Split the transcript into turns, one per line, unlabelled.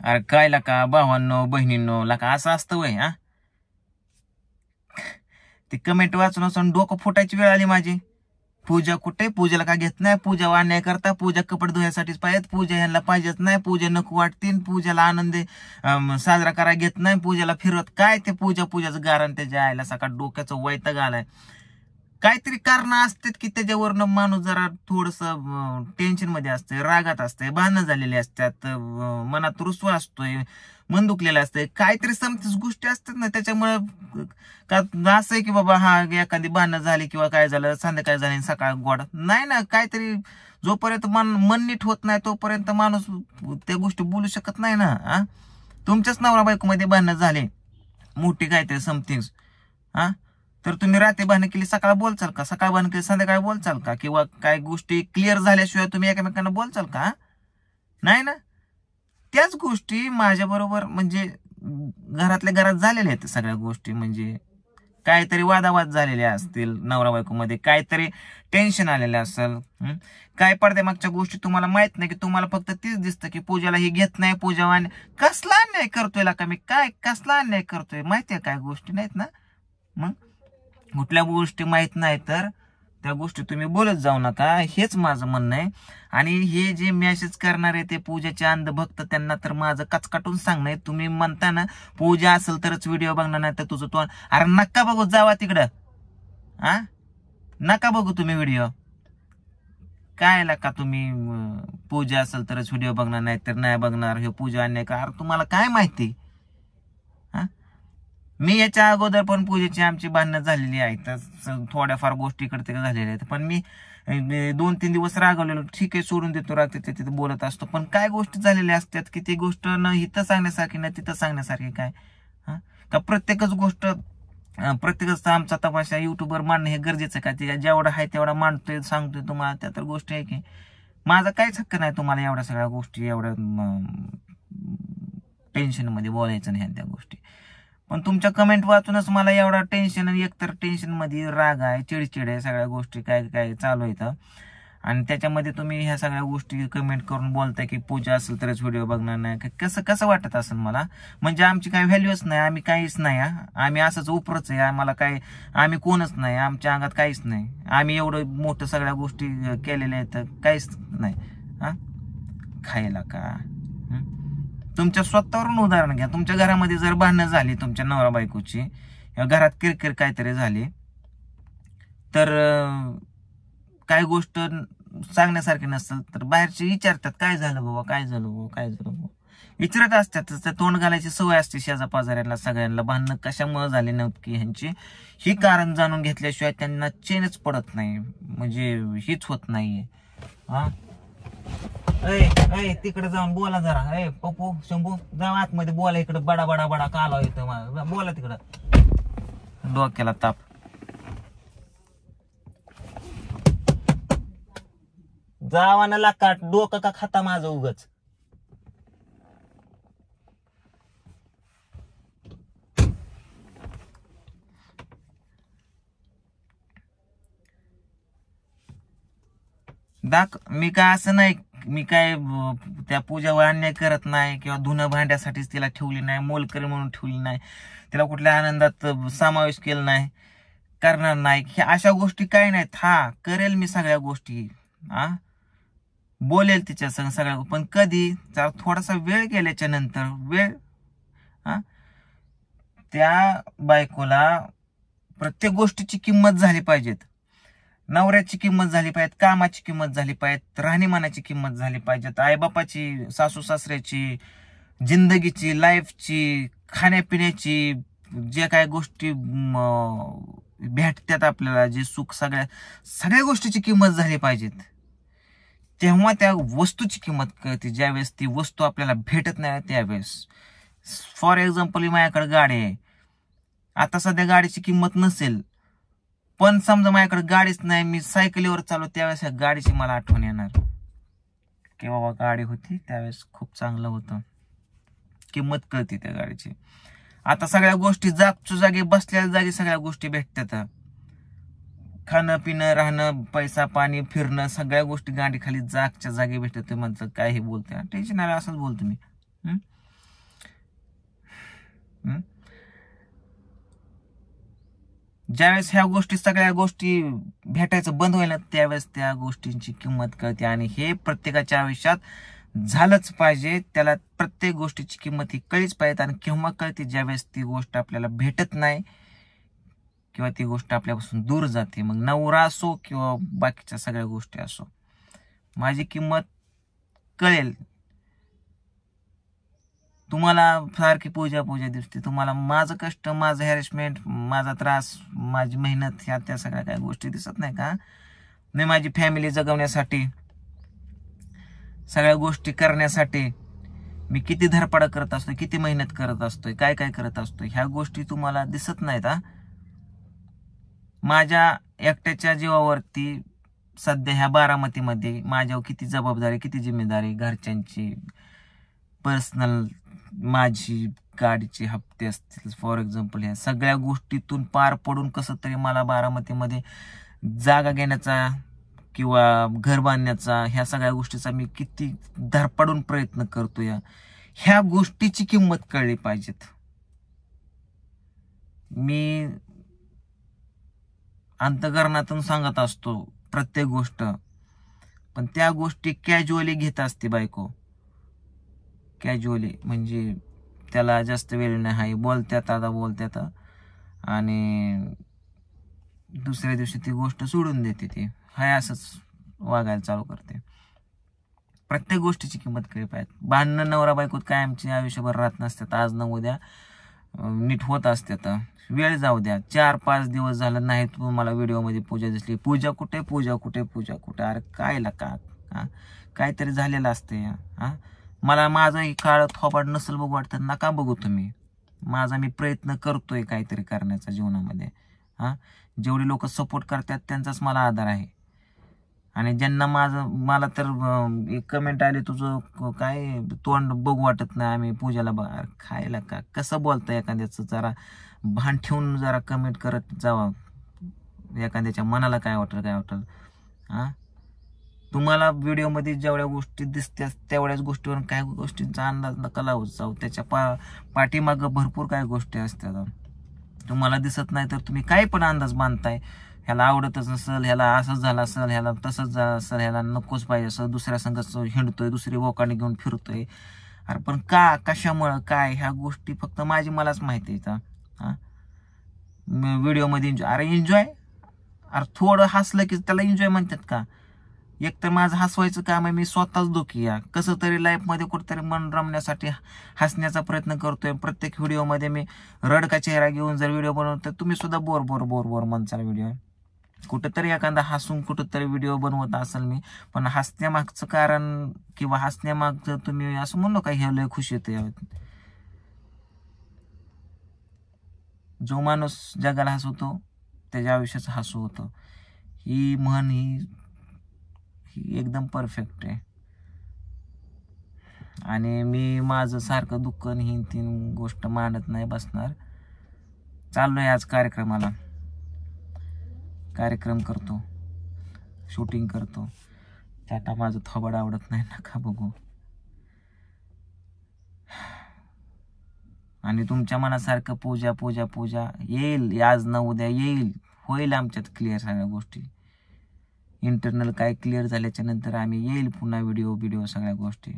अरे काय लका भावांनो बहिणींनो लका असं असतं वय हा. ती कमेंट वाचून असून डोकं फुटायची वेळ आली माझी. पूजा कुठे, पूजेला का घेत नाही, पूजा अन्याय करता, पूजा कपडे धुण्यासाठीच पाहिजेत, पूजा ह्यांना पाहिजेत नाही, पूजा नको वाटतील, पूजाला आनंद साजरा करायला घेत नाही, पूजाला फिरवत काय ते पूजाचं गारण त्याच्या आयला सकाळ डोक्याचं वैताग आलाय. काहीतरी कारण असतात की त्याच्यावरनं माणूस जरा थोडस टेन्शन मध्ये असतंय, रागात असतंय, भांडणं झालेली असतात, मनात रुसवा असतोय, मन दुखलेलं असतंय, काहीतरी समतीच गोष्टी असतात ना त्याच्यामुळे. का असं आहे की बाबा हा एखादी भांडणं झाली किंवा काय झालं संध्याकाळी झाली सकाळ गोड नाही ना, काहीतरी जोपर्यंत मन नीट होत नाही तोपर्यंत माणूस त्या गोष्टी बोलू शकत नाही ना. तुमच्याच नवरा बायको मध्ये भांडणं झाले मोठी काहीतरी समथिंग हा, तर तुम्ही रात्री भांडण केली सकाळ बोलचाल का, सकाळ भांडण केली संध्याकाळी बोलचाल का, किंवा काय गोष्टी क्लिअर झाल्याशिवाय तुम्ही एकमेकांना बोलचाल का, नाही ना. त्याच गोष्टी माझ्या बरोबर म्हणजे घरातल्या घरात झालेल्या आहेत सगळ्या गोष्टी. म्हणजे काहीतरी वादावाद झालेले असतील नवरा बायको मध्ये, काहीतरी टेन्शन आलेलं असेल, काय पडद्यामागच्या गोष्टी तुम्हाला माहित नाही की तुम्हाला फक्त तीच दिसतं की पूजाला ही घेत नाही, पूजा कसला अन्याय करतोय का मी, काय कसला अन्याय करतोय माहितीये काय गोष्टी नाहीत ना. मग कुठल्या गोष्टी माहित नाही तर त्या गोष्टी तुम्ही बोलत जाऊ नका, हेच माझं म्हणणं आहे. आणि हे जे मेसेज करणारे ते पूजाचे अंधभक्त त्यांना तर माझं कचकाटून सांगणं आहे, तुम्ही म्हणता ना पूजा असेल तरच व्हिडिओ बघणार नाही तर तुझं तो अरे नका बघू जावा तिकडं नका बघू तुम्ही व्हिडिओ. काय का तुम्ही पूजा असेल तरच व्हिडिओ बघणार नाही तर नाही बघणार, हे पूजा अन्याय का, अरे तुम्हाला काय माहिती. मी याच्या अगोदर पण पूजेची आमची भांडणं झालेली आहेत, थोड्याफार गोष्टी इकडे झालेल्या आहेत, पण मी 2-3 दिवस रागवलेलो, ठीक आहे सोडून देतो राग, तिथे बोलत असतो. पण काय गोष्टी झालेल्या असतात की ती गोष्ट न इथं सांगण्यासारखी ना तिथं सांगण्यासारखी काय का प्रत्येकच गोष्ट प्रत्येकच आमचा तमाशा युट्यूबवर मांडणं हे गरजेचं का, ते जेवढा आहे तेवढा मांडतोय सांगतोय तुम्हाला, त्या तर गोष्टी आहे की माझा काहीच हक्क नाही तुम्हाला एवढ्या सगळ्या गोष्टी एवढ्या टेन्शन मध्ये बोलायचं नाही त्या गोष्टी. पण तुमच्या कमेंट वाचूनच मला एवढा टेन्शन, आणि एकतर टेन्शन मध्ये राग आहे, चिडचिड आहे, सगळ्या गोष्टी काय काय चालू आहेत. आणि त्याच्यामध्ये तुम्ही ह्या सगळ्या गोष्टी कमेंट करून बोलताय की पूजा असेल तरच व्हिडिओ बघणार नाही, कसं वाटत असेल मला. म्हणजे आमची काही व्हॅल्यूच नाही, आम्ही काहीच नाही, आम्ही असंच उपरच आहे, आम्हाला काय आम्ही कोणच नाही, आमच्या अंगात काहीच नाही, आम्ही एवढं मोठं सगळ्या गोष्टी केलेल्या आहेत काहीच नाही. खायला का तुमच्या स्वतःवरून उदाहरण घ्या. तुमच्या घरामध्ये जर भांडणं झाली तुमच्या नवरा बायकोची, घरात किरकिर काहीतरी झाली तर काय गोष्ट सांगण्यासारखी नसेल तर बाहेरचे विचारतात काय झालं बाबा, काय झालं बाबा, काय झालं बाबा, विचारत असतात. तोंड घालायची सवय असते शेजा पाजाऱ्यांना सगळ्यांना. भांडणं कशामुळे झाली नव्हती ह्यांची ही कारण जाणून घेतल्याशिवाय त्यांना चेनच पडत नाही, म्हणजे हीच होत नाहीये. तिकडे जाऊन बोला जरा, पप्पू शंभू जाऊ आतमध्ये बोला, इकडे बडा बडा बडा काला येतो बोला तिकडं, डोक्याला ताप. जावा ना लाकाट, डोकं का खाता माझं उगच. मी काय असं नाही, मी काय त्या पूजावर अन्याय करत नाही किंवा धुणं भांड्यासाठीच तिला ठेवली नाही, मोलकरी म्हणून ठेवली नाही, तिला कुठल्या आनंदात समावेश केला नाही, करणार नाही, अशा गोष्टी काही नाहीत. करेल मी सगळ्या गोष्टी, बोलेल तिच्या संग सगळ्या, पण कधी थोडासा वेळ गेल्याच्या नंतर त्या बायकोला प्रत्येक गोष्टीची किंमत झाली पाहिजेत. नवऱ्याची किंमत झाली पाहिजे, कामाची किंमत झाली पाहिजे, राहणीमानाची किंमत झाली पाहिजेत, आईबापाची, सासू सासऱ्याची, जिंदगीची, लाईफची, खाण्यापिण्याची, जे काय गोष्टी भेटतात आपल्याला, जे सुख, सगळ्या गोष्टीची किंमत झाली पाहिजेत. तेव्हा त्या वस्तूची किंमत कळते, ज्यावेळेस ती वस्तू आपल्याला भेटत नाही त्यावेळेस. फॉर एक्झाम्पल माझ्याकडे गाडी आहे, आता सध्या गाडीची किंमत नसेल, पण समजा माझ्याकडे गाडीच नाही, मी सायकलीवर चालू, त्यावेळेस गाडीची मला आठवण येणार की बाबा गाडी होती त्यावेळेस खूप चांगलं होतं, किंमत कळते त्या गाडीची. आता सगळ्या गोष्टी जागच्या जागी, बसलेल्या जागी सगळ्या गोष्टी भेटतात, खाणं पिणं, राहणं, पैसा पाणी, फिरणं, सगळ्या गोष्टी गाडी खाली जागच्या जागी भेटतात. म्हणतात काय हे बोलते, टेन्शन आलं असंच बोलतो मी. ज्यावेळेस ह्या गोष्टी सगळ्या गोष्टी भेटायचं बंद होईल ना त्यावेळेस त्या गोष्टींची किंमत कळते. आणि हे प्रत्येकाच्या आयुष्यात झालंच पाहिजे. त्याला प्रत्येक गोष्टीची किंमत ही कळलीच पाहिजे. आणि केव्हा कळते? ज्यावेळेस ती गोष्ट आपल्याला भेटत नाही किंवा ती गोष्ट आपल्यापासून दूर जाते. मग नवरा असो किंवा बाकीच्या सगळ्या गोष्टी असो, माझी किंमत कळेल. तुम्हाला सारखी पूजा पूजा दिसते, तुम्हाला माझं कष्ट, माझं हॅरेसमेंट, माझा त्रास, माझी मेहनत, ह्या त्या सगळ्या काही गोष्टी दिसत नाही का? मी माझी फॅमिली जगवण्यासाठी, सगळ्या गोष्टी करण्यासाठी मी किती धडपड करत असतोय, किती मेहनत करत असतोय, काय काय करत असतोय, ह्या गोष्टी तुम्हाला दिसत नाहीत. माझ्या एकट्याच्या जीवावरती सध्या ह्या बारामतीमध्ये माझ्यावर किती जबाबदारी, किती जिम्मेदारी, घरच्यांची, पर्सनल, माझी गाडीचे हप्ते असतील फॉर एक्झाम्पल, ह्या सगळ्या गोष्टीतून पार पडून कसं तरी मला बारामतीमध्ये जागा घेण्याचा किंवा घर बांधण्याचा, ह्या सगळ्या गोष्टीचा मी किती धडपडून प्रयत्न करतोय. ह्या गोष्टीची किंमत कळली पाहिजेत. मी अंतःकरणातून सांगत असतो प्रत्येक गोष्ट, पण त्या गोष्टी कॅज्युअली घेत असते बायको. कॅज्युअली म्हणजे त्याला जास्त वेळ नाही आहे, बोलत्यात आता बोलत्यात आणि दुसऱ्या दिवशी ती गोष्ट सोडून देते. ती हाय असंच वागायला चालू करते. प्रत्येक गोष्टीची किंमत कळली पाहिजे. भांडणं नवरा बायकोत काय आमची आयुष्यभर राहत नसतात, आज न उद्या नीट होत असतात. वेळ जाऊ द्या, 4-5 दिवस झालं नाही तुम्हाला व्हिडिओमध्ये पूजा दिसली, पूजा कुठे, पूजा कुठे, पूजा कुठे, अरे काय का काहीतरी झालेलं असते. मला माझं काळ थोपाड नसेल बघू वाटतं, नका बघू तुम्ही. माझा मी प्रयत्न करतोय काहीतरी करण्याचा जीवनामध्ये. जेवढे लोक सपोर्ट करतात त्यांचाच मला आधार आहे. आणि ज्यांना मला तर एक कमेंट आली, तुझं काय तोंड बघू वाटत नाही, आम्ही पूजाला बघा. खायला का कसं बोलतं एखाद्याचं, जरा भान ठेवून जरा कमेंट करत जावा. एखाद्याच्या मनाला काय वाटल. तुम्हाला व्हिडिओमध्ये जेवढ्या गोष्टी दिसतात तेवढ्याच गोष्टीवर काय गोष्टींचा अंदाज नका लावत जाऊ. त्याच्या पाठीमागं भरपूर काय गोष्टी असतात. तुम्हाला दिसत नाही तर तुम्ही काही पण अंदाज बांधताय. ह्याला आवडतच नसेल, ह्याला असंच झालं असेल, ह्याला तसंच झालं असेल, ह्याला नकोच पाहिजे असं, दुसऱ्या संघाच हिंडतोय, दुसरी वोकाने घेऊन फिरतोय. अरे पण का, कशामुळं, काय, ह्या गोष्टी फक्त मलाच माहिती आहेत. व्हिडिओमध्ये अरे एन्जॉय, अरे थोडं हसलं की त्याला एन्जॉय म्हणतात का? एक तर माझं हसवायचं काम आहे, मी स्वतःच दुखी आहे. कसं तरी लाईफमध्ये कुठेतरी मन रमण्यासाठी हसण्याचा प्रयत्न करतोय. प्रत्येक व्हिडिओमध्ये मी रडका चेहरा घेऊन जर व्हिडिओ बनवतो, तुम्ही सुद्धा बोर बोर बोर बोर म्हणचाल व्हिडिओ. कुठंतरी एखादा हसून कुठंतरी व्हिडिओ बनवत असेल मी, पण हसण्यामागचं कारण किंवा हसण्यामागचं तुम्ही असं म्हणू नका हे लय खुश येते. जो माणूस जगाला हसवतो त्याच्या आयुष्याचं हसू होतं. ही म्हण ही एकदम परफेक्ट आहे. आणि मी माझं सारखं दुःख ही तीन गोष्ट मांडत नाही बसणार. चाललोय आज कार्यक्रमाला, कार्यक्रम करतो, शूटिंग करतो. त्याटा माझं थोबड आवडत नाही, नका बघू. आणि तुमच्या मनासारखं पूजा पूजा पूजा येईल, आज न उद्या येईल, होईल आमच्यात क्लिअर सगळ्या गोष्टी. इंटरनल काय क्लिअर झाल्याच्या नंतर आम्ही येईल पुन्हा व्हिडिओ सगळ्या गोष्टी.